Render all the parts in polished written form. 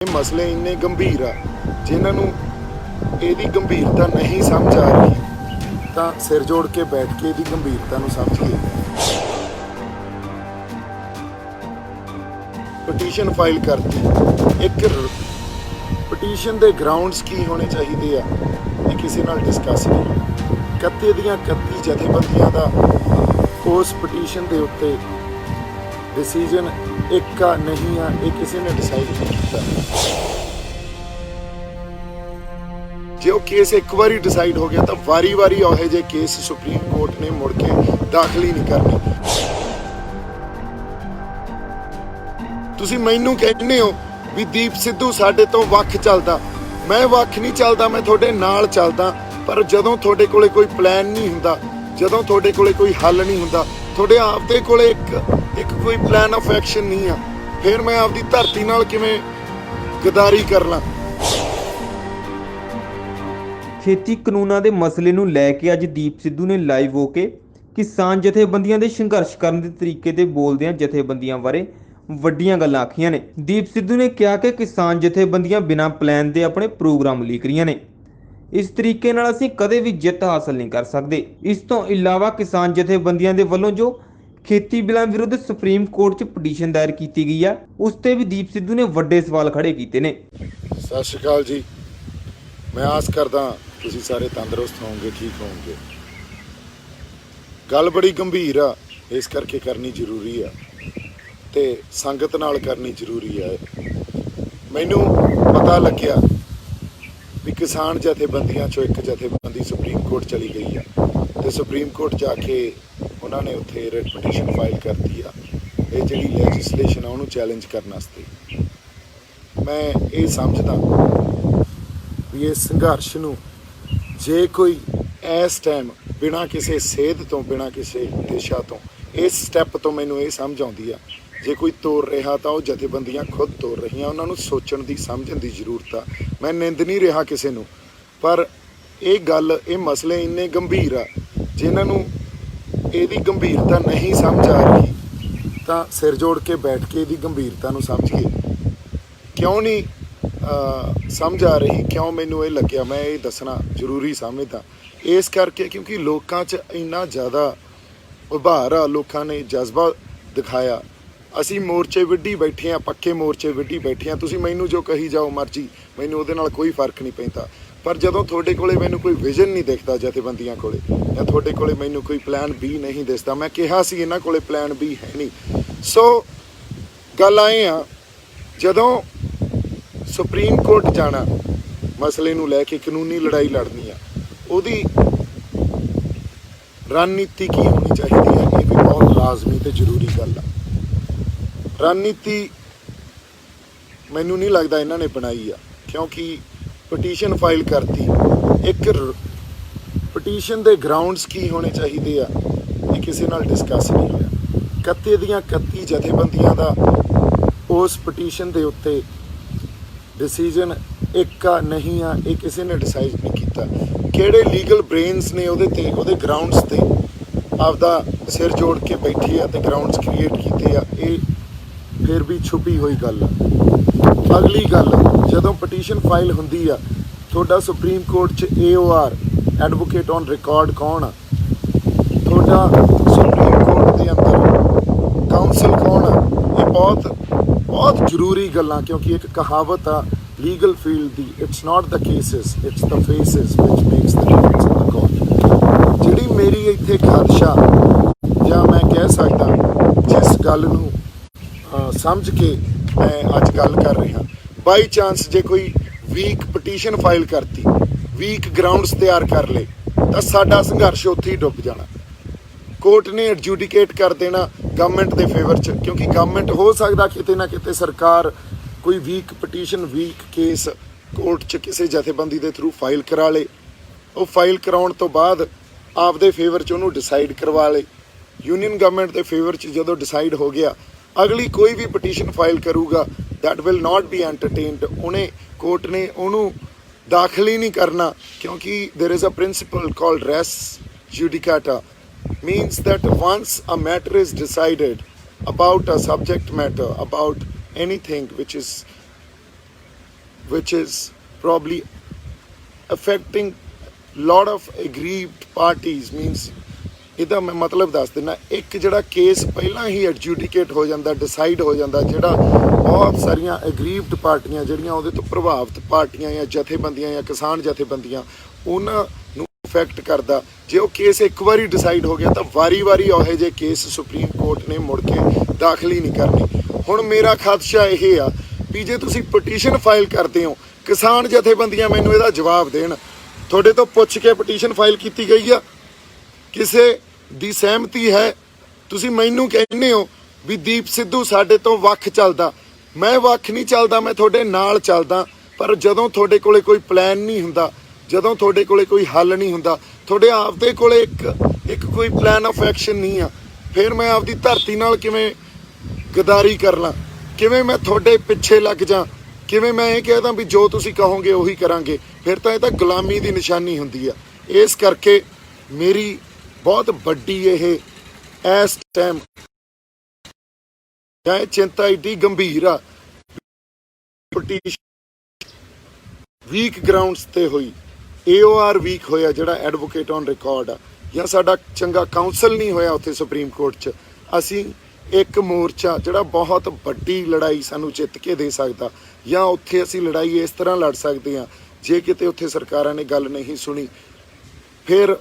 ਇਹ ਮਸਲੇ ਇੰਨੇ ਗੰਭੀਰ ਆ ਜਿਨ੍ਹਾਂ ਨੂੰ ਇਹਦੀ ਗੰਭੀਰਤਾ ਨਹੀਂ ਸਮਝ ਆ ਰਹੀ ਤਾਂ ਸਿਰ ਜੋੜ ਕੇ ਬੈਠ ਕੇ ਇਹਦੀ ਗੰਭੀਰਤਾ ਨੂੰ ਸਮਝੀਏ। ਪਟੀਸ਼ਨ ਫਾਈਲ ਕਰਤੀ। ਇੱਕ ਪਟੀਸ਼ਨ ਦੇ ਗਰਾਊਂਡਸ ਕੀ ਹੋਣੇ ਚਾਹੀਦੇ ਆ ਇਹ ਕਿਸੇ ਨਾਲ ਡਿਸਕਸ ਨਹੀਂ। 31 ਦੀਆਂ 31 ਜਥੇਬੰਦੀਆਂ ਦਾ ਉਸ ਪਟੀਸ਼ਨ ਦੇ ਉੱਤੇ ਡਿਸੀਜਨ ਇੱਕ ਆ ਨਹੀਂ ਆ ਇਹ ਕਿਸੇ ਨੇ ਡਿਸਾਈਡ ਨਹੀਂ ਕੀਤਾ। ਜੇ ਉਹ ਕੇਸ ਇੱਕ ਵਾਰੀ ਡਿਸਾਈਡ ਹੋ ਗਿਆ ਤਾਂ ਵਾਰੀ-ਵਾਰੀ ਉਹੋ ਜਿਹੇ ਕੇਸ ਸੁਪਰੀਮ ਕੋਰਟ ਨੇ ਮੁੜ ਕੇ ਦਾਖਲ ਹੀ ਨਹੀਂ ਕਰਨੇ। ਤੁਸੀਂ ਮੈਨੂੰ ਕਹਿੰਦੇ ਹੋ ਵੀ ਦੀਪ ਸਿੱਧੂ ਸਾਡੇ ਤੋਂ ਵੱਖ ਚੱਲਦਾ, ਮੈਂ ਵੱਖ ਨਹੀਂ ਚੱਲਦਾ, ਮੈਂ ਤੁਹਾਡੇ ਨਾਲ ਚੱਲਦਾ। ਪਰ ਜਦੋਂ ਤੁਹਾਡੇ ਕੋਲੇ ਕੋਈ ਪਲਾਨ ਨਹੀਂ ਹੁੰਦਾ, ਜਦੋਂ ਤੁਹਾਡੇ ਕੋਲੇ ਕੋਈ ਹੱਲ ਨਹੀਂ ਹੁੰਦਾ, ਤੁਹਾਡੇ ਆਪਦੇ ਕੋਲੇ ਇੱਕ ਕੋਈ ਪਲਾਨ ਆਫ ਐਕਸ਼ਨ ਨਹੀਂ ਆ, ਫਿਰ ਮੈਂ ਆਪਦੀ ਧਰਤੀ ਨਾਲ ਕਿਵੇਂ ਗਦਾਰੀ ਕਰ ਲਾਂ। ਖੇਤੀ ਕਾਨੂੰਨਾਂ ਦੇ ਮਸਲੇ ਨੂੰ ਲੈ ਕੇ ਅੱਜ ਦੀਪ ਸਿੱਧੂ ਨੇ ਲਾਈਵ ਹੋ ਕੇ ਕਿਸਾਨ ਜਥੇਬੰਦੀਆਂ ਦੇ ਸੰਘਰਸ਼ ਕਰਨ ਦੇ ਤਰੀਕੇ ਤੇ ਬੋਲਦਿਆਂ ਜਥੇਬੰਦੀਆਂ ਬਾਰੇ ਵੱਡੀਆਂ ਗੱਲਾਂ ਆਖੀਆਂ ਨੇ। ਦੀਪ ਸਿੱਧੂ ਨੇ ਕਿਹਾ ਕਿ ਕਿਸਾਨ ਜਥੇਬੰਦੀਆਂ ਬਿਨਾਂ ਪਲਾਨ ਦੇ ਆਪਣੇ ਪ੍ਰੋਗਰਾਮ ਲੀਕ ਰਹੀਆਂ ਨੇ। ਇਸ ਤਰੀਕੇ ਨਾਲ ਅਸੀਂ ਕਦੇ ਵੀ ਜਿੱਤ ਹਾਸਲ ਨਹੀਂ ਕਰ ਸਕਦੇ। ਇਸ ਤੋਂ ਇਲਾਵਾ ਕਿਸਾਨ ਜਥੇਬੰਦੀਆਂ ਦੇ ਵੱਲੋਂ ਜੋ ਖੇਤੀ ਬਿੱਲਾਂ ਵਿਰੁੱਧ ਸੁਪਰੀਮ ਕੋਰਟ 'ਚ ਪਟੀਸ਼ਨ ਦਾਇਰ ਕੀਤੀ ਗਈ ਆ, ਉਸ ਤੇ ਵੀ ਦੀਪ ਸਿੱਧੂ ਨੇ ਵੱਡੇ ਸਵਾਲ ਖੜੇ ਕੀਤੇ ਨੇ। ਸਤਿ ਸ਼੍ਰੀ ਅਕਾਲ ਜੀ, ਮੈਂ ਆਸ ਕਰਦਾ ਤੁਸੀਂ ਸਾਰੇ ਤੰਦਰੁਸਤ ਹੋਵੋਗੇ, ਠੀਕ ਹੋਵੋਗੇ। ਗੱਲ ਬੜੀ ਗੰਭੀਰ ਆ, ਇਸ ਕਰਕੇ ਕਰਨੀ ਜ਼ਰੂਰੀ ਆ ਤੇ ਸੰਗਤ ਨਾਲ ਕਰਨੀ ਜ਼ਰੂਰੀ ਆ। ਮੈਨੂੰ ਪਤਾ ਲੱਗਿਆ ਵੀ ਕਿਸਾਨ ਜਥੇਬੰਦੀਆਂ 'ਚੋਂ ਇੱਕ ਜਥੇਬੰਦੀ ਸੁਪਰੀਮ ਕੋਰਟ ਚਲੀ ਗਈ ਆ ਤੇ ਸੁਪਰੀਮ ਕੋਰਟ ਜਾ ਕੇ ਉਹਨਾਂ ਨੇ ਉੱਥੇ ਰਿਟ ਪਟੀਸ਼ਨ ਫਾਈਲ ਕਰਤੀ ਆ ਇਹ ਜਿਹੜੀ ਲੈਜਿਸਲੇਸ਼ਨ ਆ ਉਹਨੂੰ ਚੈਲੰਜ ਕਰਨ ਵਾਸਤੇ। ਮੈਂ ਇਹ ਸਮਝਦਾ ਵੀ ਇਹ ਸੰਘਰਸ਼ ਨੂੰ ਜੇ ਕੋਈ ਇਸ ਟਾਈਮ ਬਿਨਾਂ ਕਿਸੇ ਸੇਧ ਤੋਂ, ਬਿਨਾਂ ਕਿਸੇ ਦਿਸ਼ਾ ਤੋਂ, ਇਸ ਸਟੈਪ ਤੋਂ ਮੈਨੂੰ ਇਹ ਸਮਝ ਆਉਂਦੀ ਆ ਜੇ ਕੋਈ ਤੋੜ ਰਿਹਾ ਤਾਂ ਉਹ ਜਥੇਬੰਦੀਆਂ ਖੁਦ ਤੋੜ ਰਹੀਆਂ। ਉਹਨਾਂ ਨੂੰ ਸੋਚਣ ਦੀ, ਸਮਝਣ ਦੀ ਜ਼ਰੂਰਤ ਆ। ਮੈਂ ਨਿੰਦ ਨਹੀਂ ਰਿਹਾ ਕਿਸੇ ਨੂੰ, ਪਰ ਇਹ ਮਸਲੇ ਇੰਨੇ ਗੰਭੀਰ ਆ ਜਿਨ੍ਹਾਂ ਨੂੰ ਇਹਦੀ ਗੰਭੀਰਤਾ ਨਹੀਂ ਸਮਝ ਆ ਰਹੀ ਤਾਂ ਸਿਰ ਜੋੜ ਕੇ ਬੈਠ ਕੇ ਇਹਦੀ ਗੰਭੀਰਤਾ ਨੂੰ ਸਮਝੀਏ। ਕਿਉਂ ਨਹੀਂ ਸਮਝ ਆ ਰਹੀ, ਕਿਉਂ ਮੈਨੂੰ ਇਹ ਲੱਗਿਆ ਮੈਂ ਇਹ ਦੱਸਣਾ ਜ਼ਰੂਰੀ ਸਮਝਦਾ। ਇਸ ਕਰਕੇ ਕਿਉਂਕਿ ਲੋਕਾਂ 'ਚ ਇੰਨਾ ਜ਼ਿਆਦਾ ਉਭਾਰ ਆ, ਲੋਕਾਂ ਨੇ ਜਜ਼ਬਾ ਦਿਖਾਇਆ। ਅਸੀਂ ਮੋਰਚੇ ਵਿੱਢੀ ਬੈਠੇ ਹਾਂ, ਪੱਕੇ ਮੋਰਚੇ ਵਿੱਢੀ ਬੈਠੇ ਹਾਂ। ਤੁਸੀਂ ਮੈਨੂੰ ਜੋ ਕਹੀ ਜਾਓ ਮਰਜ਼ੀ, ਮੈਨੂੰ ਉਹਦੇ ਨਾਲ ਕੋਈ ਫਰਕ ਨਹੀਂ ਪੈਂਦਾ। ਪਰ ਜਦੋਂ ਤੁਹਾਡੇ ਕੋਲੇ ਮੈਨੂੰ ਕੋਈ ਵਿਜ਼ਨ ਨਹੀਂ ਦਿਖਦਾ ਜਥੇਬੰਦੀਆਂ ਕੋਲੇ, ਜਾਂ ਤੁਹਾਡੇ ਕੋਲੇ ਮੈਨੂੰ ਕੋਈ ਪਲਾਨ ਬੀ ਨਹੀਂ ਦਿਸਦਾ, ਮੈਂ ਕਿਹਾ ਸੀ ਇਹਨਾਂ ਕੋਲੇ ਪਲਾਨ ਬੀ ਹੈ ਨਹੀਂ। ਸੋ ਗੱਲ ਆਏ ਆ, ਜਦੋਂ ਸੁਪਰੀਮ ਕੋਰਟ ਜਾਣਾ ਮਸਲੇ ਨੂੰ ਲੈ ਕੇ, ਕਾਨੂੰਨੀ ਲੜਾਈ ਲੜਨੀ ਆ, ਉਹਦੀ ਰਣਨੀਤੀ ਕੀ ਹੋਣੀ ਚਾਹੀਦੀ ਹੈ, ਇਹ ਵੀ ਬਹੁਤ ਲਾਜ਼ਮੀ ਤੇ ਜ਼ਰੂਰੀ ਗੱਲ ਆ। ਰਣਨੀਤੀ ਮੈਨੂੰ ਨਹੀਂ ਲੱਗਦਾ ਇਹਨਾਂ ਨੇ ਬਣਾਈ ਆ, ਕਿਉਂਕਿ ਪਟੀਸ਼ਨ ਫਾਈਲ ਕਰਤੀ। ਇੱਕ ਪਟੀਸ਼ਨ ਦੇ ਗਰਾਊਂਡਸ ਕੀ ਹੋਣੇ ਚਾਹੀਦੇ ਆ ਇਹ ਕਿਸੇ ਨਾਲ ਡਿਸਕਸ ਨਹੀਂ ਹੋਇਆ। 31 ਦੀਆਂ 31 ਜਥੇਬੰਦੀਆਂ ਦਾ ਉਸ ਪਟੀਸ਼ਨ ਦੇ ਉੱਤੇ ਡਿਸੀਜਨ ਇੱਕ ਆ ਨਹੀਂ ਆ ਇਹ ਕਿਸੇ ਨੇ ਡਿਸਾਈਡ ਨਹੀਂ ਕੀਤਾ। ਕਿਹੜੇ ਲੀਗਲ ਬ੍ਰੇਨਸ ਨੇ ਉਹਦੇ ਗਰਾਊਂਡਸ ਤੇ ਆਪਦਾ ਸਿਰ ਜੋੜ ਕੇ ਬੈਠੇ ਆ ਤੇ ਗਰਾਊਂਡਸ ਕ੍ਰੀਏਟ ਕੀਤੇ ਆ, ਇਹ ਫਿਰ ਵੀ ਛੁਪੀ ਹੋਈ ਗੱਲ ਆ। ਅਗਲੀ ਗੱਲ, ਜਦੋਂ ਪਟੀਸ਼ਨ ਫਾਈਲ ਹੁੰਦੀ ਆ, ਤੁਹਾਡਾ ਸੁਪਰੀਮ ਕੋਰਟ 'ਚ AOR ਐਡਵੋਕੇਟ ਔਨ ਰਿਕਾਰਡ ਕੌਣ ਆ? ਤੁਹਾਡਾ ਸੁਪਰੀਮ ਕੋਰਟ ਦੇ ਅੰਦਰ ਕਾਉਂਸਲ ਕੌਣ ਆ? ਇਹ ਬਹੁਤ ਜ਼ਰੂਰੀ ਗੱਲਾਂ, ਕਿਉਂਕਿ ਇੱਕ ਕਹਾਵਤ ਆ ਲੀਗਲ ਫੀਲਡ ਦੀ, it's not the cases, it's the faces which makes the difference in the court. ਜਿਹੜੀ ਮੇਰੀ ਇੱਥੇ ਖਾਦਸ਼ਾ, ਜਾਂ ਮੈਂ ਕਹਿ ਸਕਦਾ ਜਿਸ ਗੱਲ ਨੂੰ ਸਮਝ ਕੇ ਮੈਂ ਅੱਜ ਗੱਲ ਕਰ ਰਿਹਾ, ਬਾਈ ਚਾਂਸ ਜੇ ਕੋਈ ਵੀਕ ਪਟੀਸ਼ਨ ਫਾਈਲ ਕਰਤੀ, ਵੀਕ ਗਰਾਊਂਡਸ ਤਿਆਰ ਕਰ ਲਏ, ਤਾਂ ਸਾਡਾ ਸੰਘਰਸ਼ ਉੱਥੇ ਹੀ ਡੁੱਬ ਜਾਣਾ। ਕੋਰਟ ਨੇ ਐਡਜੂਡੀਕੇਟ ਕਰ ਦੇਣਾ ਗਵਰਨਮੈਂਟ ਦੇ ਫੇਵਰ 'ਚ, ਕਿਉਂਕਿ ਗਵਰਨਮੈਂਟ ਹੋ ਸਕਦਾ ਕਿਤੇ ਨਾ ਕਿਤੇ ਸਰਕਾਰ ਕੋਈ weak petition, weak case court 'ਚ ਕਿਸੇ ਜਥੇਬੰਦੀ ਦੇ ਥਰੂ ਫਾਈਲ ਕਰਾ ਲੇ। ਉਹ ਫਾਈਲ ਕਰਾਉਣ ਤੋਂ ਬਾਅਦ ਆਪਦੇ ਫੇਵਰ 'ਚ ਉਹਨੂੰ ਡਿਸਾਈਡ ਕਰਵਾ ਲੇ। ਯੂਨੀਅਨ ਗਵਰਨਮੈਂਟ ਦੇ ਫੇਵਰ 'ਚ ਜਦੋਂ ਡਿਸਾਈਡ ਹੋ ਗਿਆ, ਅਗਲੀ ਕੋਈ ਵੀ ਪਟੀਸ਼ਨ ਫਾਈਲ ਕਰੂਗਾ that will not be ਐਂਟਰਟੇਨਡ। Court ਨੇ ਉਹਨੂੰ ਦਾਖਲ ਹੀ ਨਹੀਂ ਕਰਨਾ, ਕਿਉਂਕਿ there is a principle called res judicata, means that once a matter is decided about a subject matter, about anything which is which is probably affecting lot of aggrieved parties means ਇਹਦਾ ਮੈਂ ਮਤਲਬ ਦੱਸ ਦਿੰਦਾ। ਇੱਕ ਜਿਹੜਾ case ਪਹਿਲਾਂ ਹੀ ਐਡਜੂਡੀਕੇਟ ਹੋ ਜਾਂਦਾ, ਡਿਸਾਈਡ ਹੋ ਜਾਂਦਾ, ਜਿਹੜਾ ਬਹੁਤ ਸਾਰੀਆਂ ਐਗਰੀਵਡ ਪਾਰਟੀਆਂ ਜਿਹੜੀਆਂ ਉਹਦੇ ਤੋਂ ਪ੍ਰਭਾਵਿਤ ਪਾਰਟੀਆਂ ਜਾਂ ਜਥੇਬੰਦੀਆਂ ਜਾਂ ਕਿਸਾਨ ਜਥੇਬੰਦੀਆਂ ਉਹਨਾਂ ਨੂੰ ਇਫੈਕਟ ਕਰਦਾ। ਜੇ ਉਹ ਕੇਸ ਇੱਕ ਵਾਰੀ ਡਿਸਾਈਡ ਹੋ ਗਿਆ ਤਾਂ ਵਾਰੀ-ਵਾਰੀ ਉਹੋ ਜਿਹੇ ਕੇਸ ਸੁਪਰੀਮ ਕੋਰਟ ਨੇ ਮੁੜ ਕੇ ਦਾਖਲ ਹੀ ਨਹੀਂ ਕਰਨੇ। ਹੁਣ ਮੇਰਾ ਖਦਸ਼ਾ ਇਹ ਆ ਵੀ ਜੇ ਤੁਸੀਂ ਪਟੀਸ਼ਨ ਫਾਈਲ ਕਰਦੇ ਹੋ, ਕਿਸਾਨ ਜਥੇਬੰਦੀਆਂ ਮੈਨੂੰ ਇਹਦਾ ਜਵਾਬ ਦੇਣ। ਤੁਹਾਡੇ ਤੋਂ ਪੁੱਛ ਕੇ ਪਟੀਸ਼ਨ ਫਾਈਲ ਕੀਤੀ ਗਈ ਆ, ਕਿਸੇ ਦੀ ਸਹਿਮਤੀ ਹੈ? ਤੁਸੀਂ ਮੈਨੂੰ ਕਹਿੰਦੇ ਹੋ ਵੀ ਦੀਪ ਸਿੱਧੂ ਸਾਡੇ ਤੋਂ ਵੱਖ ਚੱਲਦਾ। ਮੈਂ ਵੱਖ ਨਹੀਂ ਚੱਲਦਾ, ਮੈਂ ਤੁਹਾਡੇ ਨਾਲ ਚੱਲਦਾ। ਪਰ ਜਦੋਂ ਤੁਹਾਡੇ ਕੋਲੇ ਕੋਈ ਪਲਾਨ ਨਹੀਂ ਹੁੰਦਾ, ਜਦੋਂ ਤੁਹਾਡੇ ਕੋਲੇ ਕੋਈ ਹੱਲ ਨਹੀਂ ਹੁੰਦਾ, ਤੁਹਾਡੇ ਆਪਦੇ ਕੋਲੇ ਇੱਕ ਕੋਈ ਪਲਾਨ ਆਫ ਐਕਸ਼ਨ ਨਹੀਂ ਆ, ਫਿਰ ਮੈਂ ਆਪਦੀ ਧਰਤੀ ਨਾਲ ਕਿਵੇਂ ਗਦਾਰੀ ਕਰ ਲਾਂ? ਕਿਵੇਂ ਮੈਂ ਤੁਹਾਡੇ ਪਿੱਛੇ ਲੱਗ ਜਾਂ? ਕਿਵੇਂ ਮੈਂ ਇਹ ਕਹਿ ਦਾਂ ਵੀ ਜੋ ਤੁਸੀਂ ਕਹੋਗੇ ਉਹੀ ਕਰਾਂਗੇ? ਫਿਰ ਤਾਂ ਇਹ ਤਾਂ ਗੁਲਾਮੀ ਦੀ ਨਿਸ਼ਾਨੀ ਹੁੰਦੀ ਆ। ਇਸ ਕਰਕੇ ਮੇਰੀ ਬਹੁਤ ਵੱਡੀ ਇਹ ਇਸ ਟਾਈਮ ਇਹ ਚਿੰਤਾ ਏਡੀ ਗੰਭੀਰ ਆ। ਵੀਕ ਗਰਾਊਂਡਸ ਤੇ ਹੋਈ, AOR ਵੀਕ ਹੋਇਆ ਜਿਹੜਾ ਐਡਵੋਕੇਟ ਔਨ ਰਿਕਾਰਡ ਆ, ਜਾਂ ਸਾਡਾ ਚੰਗਾ ਕਾਉਂਸਲ ਨਹੀਂ ਹੋਇਆ ਉੱਥੇ ਸੁਪਰੀਮ ਕੋਰਟ 'ਚ। ਅਸੀਂ ਇੱਕ ਮੋਰਚਾ ਜਿਹੜਾ ਬਹੁਤ ਵੱਡੀ ਲੜਾਈ ਸਾਨੂੰ ਜਿੱਤ ਕੇ ਦੇ ਸਕਦਾ, ਜਾਂ ਉੱਥੇ ਅਸੀਂ ਲੜਾਈ ਇਸ ਤਰ੍ਹਾਂ ਲੜ ਸਕਦੇ ਹਾਂ ਜੇ ਕਿਤੇ ਉੱਥੇ ਸਰਕਾਰਾਂ ਨੇ ਗੱਲ ਨਹੀਂ ਸੁਣੀ। ਫਿਰ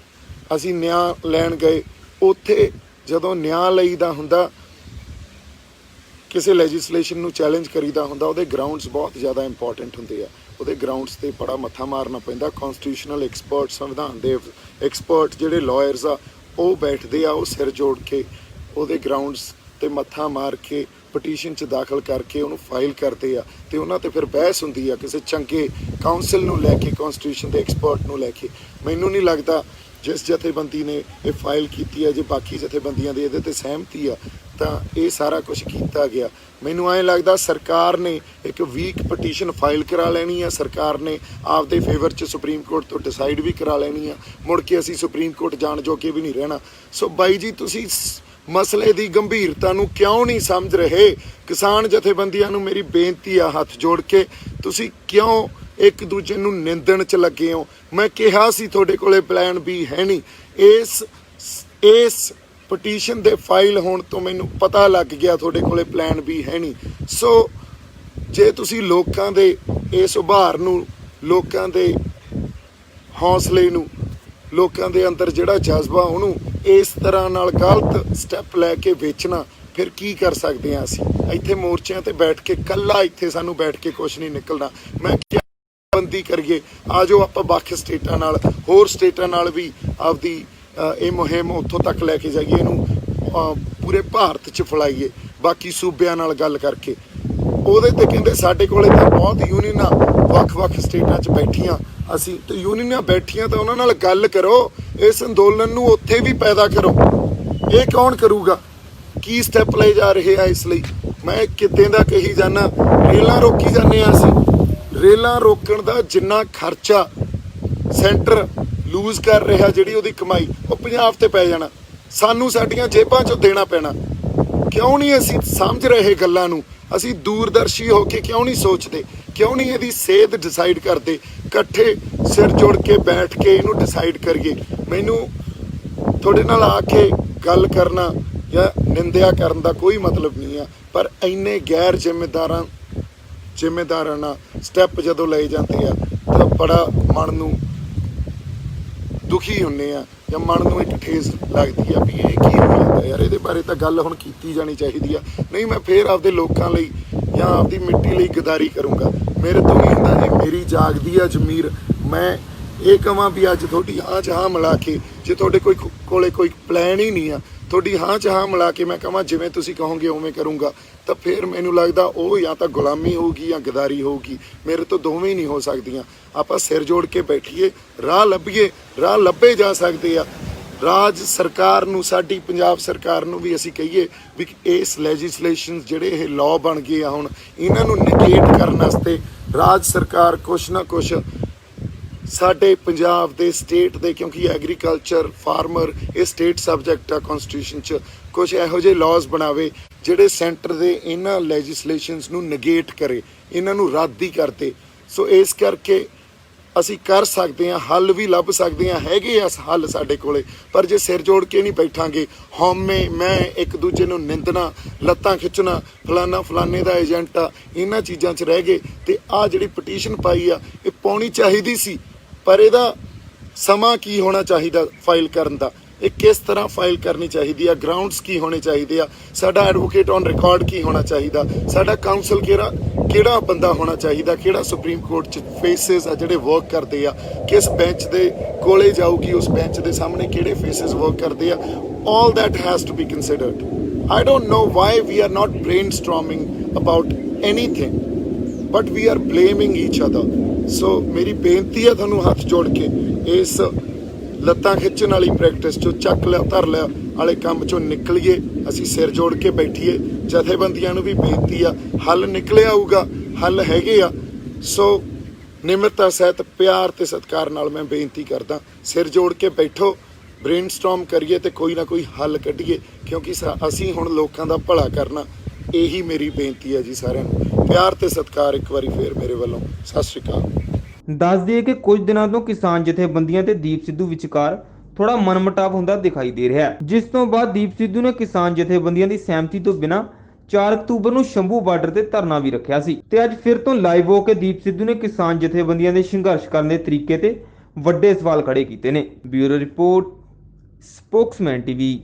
ਅਸੀਂ ਨਿਆਂ ਲੈਣ ਗਏ, ਉੱਥੇ ਜਦੋਂ ਨਿਆਂ ਲਈਦਾ ਹੁੰਦਾ, ਕਿਸੇ ਲੈਜਿਸਲੇਸ਼ਨ ਨੂੰ ਚੈਲੰਜ ਕਰੀਦਾ ਹੁੰਦਾ, ਉਹਦੇ ਗਰਾਊਂਡਸ ਬਹੁਤ ਜ਼ਿਆਦਾ ਇੰਪੋਰਟੈਂਟ ਹੁੰਦੇ ਆ। ਉਹਦੇ ਗਰਾਊਂਡਸ 'ਤੇ ਬੜਾ ਮੱਥਾ ਮਾਰਨਾ ਪੈਂਦਾ। ਕੌਂਸਟੀਟਿਊਸ਼ਨਲ ਐਕਸਪਰਟ, ਸੰਵਿਧਾਨ ਦੇ ਐਕਸਪਰਟ ਜਿਹੜੇ ਲਾਇਰਸ ਆ ਉਹ ਬੈਠਦੇ ਆ, ਉਹ ਸਿਰ ਜੋੜ ਕੇ ਉਹਦੇ ਗਰਾਊਂਡਸ 'ਤੇ ਮੱਥਾ ਮਾਰ ਕੇ ਪਟੀਸ਼ਨ 'ਚ ਦਾਖਲ ਕਰਕੇ ਉਹਨੂੰ ਫਾਈਲ ਕਰਦੇ ਆ, ਅਤੇ ਉਹਨਾਂ 'ਤੇ ਫਿਰ ਬਹਿਸ ਹੁੰਦੀ ਆ ਕਿਸੇ ਚੰਗੇ ਕਾਉਂਸਲ ਨੂੰ ਲੈ ਕੇ, ਕੌਂਸਟੀਟਿਊਸ਼ਨ ਦੇ ਐਕਸਪਰਟ ਨੂੰ ਲੈ ਕੇ। ਮੈਨੂੰ ਨਹੀਂ ਲੱਗਦਾ ਜਿਸ ਜਥੇਬੰਦੀ ਨੇ ਇਹ ਫਾਈਲ ਕੀਤੀ ਹੈ, ਜੇ ਬਾਕੀ ਜਥੇਬੰਦੀਆਂ ਦੀ ਇਹਦੇ 'ਤੇ ਸਹਿਮਤੀ ਆ ਤਾਂ ਇਹ ਸਾਰਾ ਕੁਝ ਕੀਤਾ ਗਿਆ। ਮੈਨੂੰ ਐਂ ਲੱਗਦਾ ਸਰਕਾਰ ਨੇ ਇੱਕ ਵੀਕ ਪਟੀਸ਼ਨ ਫਾਈਲ ਕਰਾ ਲੈਣੀ ਆ, ਸਰਕਾਰ ਨੇ ਆਪਦੇ ਫੇਵਰ 'ਚ ਸੁਪਰੀਮ ਕੋਰਟ ਤੋਂ ਡਿਸਾਈਡ ਵੀ ਕਰਾ ਲੈਣੀ ਆ, ਮੁੜ ਕੇ ਅਸੀਂ ਸੁਪਰੀਮ ਕੋਰਟ ਜਾਣ ਜੋਗੇ ਵੀ ਨਹੀਂ ਰਹਿਣਾ। ਸੋ ਬਾਈ ਜੀ, ਤੁਸੀਂ ਮਸਲੇ ਦੀ ਗੰਭੀਰਤਾ ਨੂੰ ਕਿਉਂ ਨਹੀਂ ਸਮਝ ਰਹੇ? ਕਿਸਾਨ ਜਥੇਬੰਦੀਆਂ ਨੂੰ ਮੇਰੀ ਬੇਨਤੀ ਆ ਹੱਥ ਜੋੜ ਕੇ, ਤੁਸੀਂ ਕਿਉਂ ਇੱਕ ਦੂਜੇ ਨੂੰ ਨਿੰਦਣ 'ਚ ਲੱਗੇ ਹੋ? ਮੈਂ ਕਿਹਾ ਸੀ ਤੁਹਾਡੇ ਕੋਲੇ ਪਲਾਨ ਵੀ ਹੈ ਨਹੀਂ। ਇਸ ਪਟੀਸ਼ਨ ਦੇ ਫਾਈਲ ਹੋਣ ਤੋਂ ਮੈਨੂੰ ਪਤਾ ਲੱਗ ਗਿਆ ਤੁਹਾਡੇ ਕੋਲੇ ਪਲਾਨ ਵੀ ਹੈ ਨਹੀਂ। ਸੋ ਜੇ ਤੁਸੀਂ ਲੋਕਾਂ ਦੇ ਇਸ ਉਭਾਰ ਨੂੰ, ਲੋਕਾਂ ਦੇ ਹੌਸਲੇ ਨੂੰ, ਲੋਕਾਂ ਦੇ ਅੰਦਰ ਜਿਹੜਾ ਜਜ਼ਬਾ ਉਹਨੂੰ ਇਸ ਤਰ੍ਹਾਂ ਨਾਲ ਗਲਤ ਸਟੈਪ ਲੈ ਕੇ ਵੇਚਣਾ, ਫਿਰ ਕੀ ਕਰ ਸਕਦੇ ਹਾਂ ਅਸੀਂ? ਇੱਥੇ ਮੋਰਚਿਆਂ ਤੇ ਬੈਠ ਕੇ ਕੱਲਾ ਇੱਥੇ ਸਾਨੂੰ ਬੈਠ ਕੇ ਕੁਛ ਨਹੀਂ ਨਿਕਲਣਾ। ਮੈਂ ਕਿਹਾ ਬੰਦੀ ਕਰੀਏ, ਆ ਜਾਓ ਆਪਾਂ ਵੱਖ ਸਟੇਟਾਂ ਨਾਲ, ਹੋਰ ਸਟੇਟਾਂ ਨਾਲ ਵੀ ਆਪਦੀ ਇਹ ਮੁਹਿੰਮ ਉੱਥੋਂ ਤੱਕ ਲੈ ਕੇ ਜਾਈਏ, ਇਹਨੂੰ ਪੂਰੇ ਭਾਰਤ 'ਚ ਫੈਲਾਈਏ, ਬਾਕੀ ਸੂਬਿਆਂ ਨਾਲ ਗੱਲ ਕਰਕੇ। ਉਹਦੇ ਤੇ ਕਹਿੰਦੇ ਸਾਡੇ ਕੋਲੇ ਤਾਂ ਬਹੁਤ ਯੂਨੀਅਨਾਂ ਵੱਖ-ਵੱਖ ਸਟੇਟਾਂ 'ਚ ਬੈਠੀਆਂ, ਅਸੀਂ ਤਾਂ ਯੂਨੀਅਨਾਂ ਬੈਠੀਆਂ ਤਾਂ ਉਹਨਾਂ ਨਾਲ ਗੱਲ ਕਰੋ, ਇਸ ਅੰਦੋਲਨ ਨੂੰ ਉੱਥੇ ਵੀ ਪੈਦਾ ਕਰੋ। ਇਹ ਕੌਣ ਕਰੂਗਾ? ਕੀ ਸਟੈਪ ਲਏ ਜਾ ਰਹੇ ਆ ਇਸ ਲਈ? ਮੈਂ ਕਿਤੇ ਦਾ ਕਹੀ ਜਾਣਾ, ਰੇਲਾਂ ਰੋਕੀ ਜਾਂਦੇ ਆ ਅਸੀਂ। ਰੇਲਾਂ ਰੋਕਣ ਦਾ ਜਿੰਨਾ ਖਰਚਾ ਸੈਂਟਰ ਲੂਜ਼ ਕਰ ਰਿਹਾ, ਜਿਹੜੀ ਉਹਦੀ ਕਮਾਈ, ਉਹ ਪੰਜਾਬ ਤੇ ਪੈ ਜਾਣਾ, ਸਾਨੂੰ ਸਾਡੀਆਂ ਜੇਬਾਂ 'ਚੋਂ ਦੇਣਾ ਪੈਣਾ। ਕਿਉਂ ਨਹੀਂ ਅਸੀਂ ਸਮਝ ਰਹੇ ਗੱਲਾਂ ਨੂੰ? ਅਸੀਂ ਦੂਰਦਰਸ਼ੀ ਹੋ ਕੇ ਕਿਉਂ ਨਹੀਂ ਸੋਚਦੇ? ਕਿਉਂ ਨਹੀਂ ਇਹਦੀ ਸੇਧ ਡਿਸਾਈਡ ਕਰਦੇ? ਇਕੱਠੇ ਸਿਰ ਜੋੜ ਕੇ ਬੈਠ ਕੇ ਇਹਨੂੰ ਡਿਸਾਈਡ ਕਰੀਏ। ਮੈਨੂੰ ਤੁਹਾਡੇ ਨਾਲ ਆ ਕੇ ਗੱਲ ਕਰਨਾ ਜਾਂ ਨਿੰਦਿਆ ਕਰਨ ਦਾ ਕੋਈ ਮਤਲਬ ਨਹੀਂ ਆ, ਪਰ ਇੰਨੇ ਗੈਰ ਜ਼ਿੰਮੇਦਾਰਾਨਾ ਸਟੈਪ ਜਦੋਂ ਲਏ ਜਾਂਦੇ ਆ ਤਾਂ ਬੜਾ ਮਨ ਨੂੰ ਦੁਖੀ ਹੁੰਦੇ ਆ, ਜਾਂ ਮਨ ਨੂੰ ਇੱਕ ਠੇਸ ਲੱਗਦੀ ਆ ਵੀ ਇਹ ਕੀ ਹੋ ਜਾਂਦਾ ਯਾਰ। ਇਹਦੇ ਬਾਰੇ ਤਾਂ ਗੱਲ ਹੁਣ ਕੀਤੀ ਜਾਣੀ ਚਾਹੀਦੀ ਆ। ਨਹੀਂ ਮੈਂ ਫੇਰ ਆਪਦੇ ਲੋਕਾਂ ਲਈ ਜਾਂ ਆਪਦੀ ਮਿੱਟੀ ਲਈ ਗਦਾਰੀ ਕਰੂੰਗਾ। ਮੇਰੇ ਤੋਂ ਨਹੀਂ ਹੁੰਦਾ ਜੀ, ਮੇਰੀ ਜਾਗਦੀ ਆ ਜ਼ਮੀਰ। ਮੈਂ ਇਹ ਕਹਾਂ ਵੀ ਅੱਜ ਤੁਹਾਡੀ ਹਾਂ 'ਚ ਹਾਂ ਮਿਲਾ ਕੇ, ਜੇ ਤੁਹਾਡੇ ਕੋਲੇ ਕੋਈ ਪਲਾਨ ਹੀ ਨਹੀਂ ਆ, ਤੁਹਾਡੀ ਹਾਂ 'ਚ ਹਾਂ ਮਿਲਾ ਕੇ ਮੈਂ ਕਹਾਂ ਜਿਵੇਂ ਤੁਸੀਂ ਕਹੋਗੇ ਉਵੇਂ ਕਰੂੰਗਾ, ਤਾਂ ਫਿਰ ਮੈਨੂੰ ਲੱਗਦਾ ਉਹ ਜਾਂ ਤਾਂ ਗੁਲਾਮੀ ਹੋਊਗੀ ਜਾਂ ਗਦਾਰੀ ਹੋਊਗੀ। ਮੇਰੇ ਤੋਂ ਦੋਵੇਂ ਹੀ ਨਹੀਂ ਹੋ ਸਕਦੀਆਂ। ਆਪਾਂ ਸਿਰ ਜੋੜ ਕੇ ਬੈਠੀਏ, ਰਾਹ ਲੱਭੀਏ, ਰਾਹ ਲੱਭੇ ਜਾ ਸਕਦੇ ਆ। ਰਾਜ ਸਰਕਾਰ ਨੂੰ, ਸਾਡੀ ਪੰਜਾਬ ਸਰਕਾਰ ਨੂੰ ਵੀ ਅਸੀਂ ਕਹੀਏ ਵੀ ਇਸ ਲੈਜਿਸਲੇਸ਼ਨ ਜਿਹੜੇ ਇਹ ਲਾਅ ਬਣ ਗਏ ਆ ਹੁਣ, ਇਹਨਾਂ ਨੂੰ ਨਿਗੇਟ ਕਰਨ ਵਾਸਤੇ ਰਾਜ ਸਰਕਾਰ ਕੁਛ ਨਾ ਕੁਛ ਸਾਡੇ ਪੰਜਾਬ ਦੇ ਸਟੇਟ ਦੇ, ਕਿਉਂਕਿ ਐਗਰੀਕਲਚਰ, ਫਾਰਮਰ ਇਹ ਸਟੇਟ ਸਬਜੈਕਟ ਆ ਕੌਂਸਟੀਟਿਊਸ਼ਨ 'ਚ, ਕੁਛ ਇਹੋ ਜਿਹੇ ਲਾਜ਼ ਬਣਾਵੇ ਜਿਹੜੇ ਸੈਂਟਰ ਦੇ ਇਹਨਾਂ ਲੈਜਿਸਲੇਸ਼ਨਸ ਨੂੰ ਨਿਗੇਟ ਕਰੇ, ਇਹਨਾਂ ਨੂੰ ਰੱਦ ਹੀ ਕਰਦੇ। ਸੋ ਇਸ ਕਰਕੇ ਅਸੀਂ ਕਰ ਸਕਦੇ ਹਾਂ, ਹੱਲ ਵੀ ਲੱਭ ਸਕਦੇ ਹਾਂ, ਹੈਗੇ ਆ ਹੱਲ ਸਾਡੇ ਕੋਲੇ। ਪਰ ਜੇ ਸਿਰ ਜੋੜ ਕੇ ਨਹੀਂ ਬੈਠਾਂਗੇ, ਹਉਮੈ ਮੈਂ ਇੱਕ ਦੂਜੇ ਨੂੰ ਨਿੰਦਣਾ, ਲੱਤਾਂ ਖਿੱਚਣਾ, ਫਲਾਨਾ ਫਲਾਨੇ ਦਾ ਏਜੰਟ ਆ, ਇਹਨਾਂ ਚੀਜ਼ਾਂ 'ਚ ਰਹਿ ਗਏ। ਤੇ ਆਹ ਜਿਹੜੀ ਪਟੀਸ਼ਨ ਪਾਈ ਆ, ਇਹ ਪਾਉਣੀ ਚਾਹੀਦੀ ਸੀ, ਪਰ ਇਹਦਾ ਸਮਾਂ ਕੀ ਹੋਣਾ ਚਾਹੀਦਾ ਫਾਈਲ ਕਰਨ ਦਾ, ਇਹ ਕਿਸ ਤਰ੍ਹਾਂ ਫਾਈਲ ਕਰਨੀ ਚਾਹੀਦੀ ਆ, ਗਰਾਊਂਡਸ ਕੀ ਹੋਣੇ ਚਾਹੀਦੇ ਆ, ਸਾਡਾ ਐਡਵੋਕੇਟ ਔਨ ਰਿਕਾਰਡ ਕੀ ਹੋਣਾ ਚਾਹੀਦਾ, ਸਾਡਾ ਕਾਉਂਸਲ ਕਿਹੜਾ ਬੰਦਾ ਹੋਣਾ ਚਾਹੀਦਾ, ਕਿਹੜਾ ਸੁਪਰੀਮ ਕੋਰਟ 'ਚ ਫੇਸਿਸ ਆ ਜਿਹੜੇ ਵਰਕ ਕਰਦੇ ਆ, ਕਿਸ ਬੈਂਚ ਦੇ ਕੋਲੇ ਜਾਊਗੀ, ਉਸ ਬੈਂਚ ਦੇ ਸਾਹਮਣੇ ਕਿਹੜੇ ਫੇਸਿਸ ਵਰਕ ਕਰਦੇ ਆ। all that has to be considered. I don't know why we are not brainstorming about anything, but we are blaming each other. So ਮੇਰੀ ਬੇਨਤੀ ਹੈ ਤੁਹਾਨੂੰ ਹੱਥ ਜੋੜ ਕੇ, ਇਸ ਲੱਤਾਂ ਖਿੱਚਣ ਵਾਲੀ ਪ੍ਰੈਕਟਿਸ ਚੋਂ, ਚੱਕ ਲਿਆ ਧਰ ਲਿਆ ਵਾਲੇ ਕੰਮ ਚੋਂ ਨਿਕਲੀਏ। ਅਸੀਂ ਸਿਰ ਜੋੜ ਕੇ ਬੈਠੀਏ। ਜਥੇਬੰਦੀਆਂ ਨੂੰ ਵੀ ਬੇਨਤੀ ਆ, ਹੱਲ ਨਿਕਲਿਆ ਆਊਗਾ, ਹੱਲ ਹੈਗੇ ਆ। ਸੋ ਨਿਮਰਤਾ ਸਹਿਤ ਪਿਆਰ ਤੇ ਸਤਿਕਾਰ ਨਾਲ ਮੈਂ ਬੇਨਤੀ ਕਰਦਾ, ਸਿਰ ਜੋੜ ਕੇ ਬੈਠੋ, ਬ੍ਰੇਨਸਟਾਰਮ ਕਰੀਏ ਤੇ ਕੋਈ ਨਾ ਕੋਈ ਹੱਲ ਕੱਢੀਏ, ਕਿਉਂਕਿ ਅਸੀਂ ਹੁਣ ਲੋਕਾਂ ਦਾ ਭਲਾ ਕਰਨਾ। ਇਹੀ ਮੇਰੀ ਬੇਨਤੀ ਹੈ ਜੀ ਸਾਰਿਆਂ ਨੂੰ। ਪਿਆਰ ਤੇ ਸਤਿਕਾਰ ਇੱਕ ਵਾਰੀ ਫੇਰ ਮੇਰੇ ਵੱਲੋਂ। ਸਤਿ ਸ਼੍ਰੀ ਅਕਾਲ। ਦੱਸ ਦਈਏ ਕਿ ਕੁਝ ਦਿਨਾਂ ਤੋਂ ਕਿਸਾਨ ਜਥੇਬੰਦੀਆਂ ਤੇ ਦੀਪ ਸਿੱਧੂ ਵਿਚਕਾਰ ਥੋੜਾ ਮਨਮੁਟਾਵ ਹੁੰਦਾ ਦਿਖਾਈ ਦੇ ਰਿਹਾ ਹੈ, ਜਿਸ ਤੋਂ ਬਾਅਦ ਦੀਪ ਸਿੱਧੂ ਨੇ ਕਿਸਾਨ ਜਥੇਬੰਦੀਆਂ ਦੀ ਸਹਿਮਤੀ ਤੋਂ ਬਿਨਾਂ 4 ਅਕਤੂਬਰ ਨੂੰ ਸ਼ੰਭੂ ਬਾਰਡਰ ਤੇ ਧਰਨਾ ਵੀ ਰੱਖਿਆ ਸੀ। ਤੇ ਅੱਜ ਫਿਰ ਤੋਂ ਲਾਈਵ ਹੋ ਕੇ ਦੀਪ ਸਿੱਧੂ ਨੇ ਕਿਸਾਨ ਜਥੇਬੰਦੀਆਂ ਦੇ ਸੰਘਰਸ਼ ਕਰਨ ਦੇ ਤਰੀਕੇ ਤੇ ਵੱਡੇ ਸਵਾਲ ਖੜੇ ਕੀਤੇ ਨੇ। Bureau report, Spokesman TV.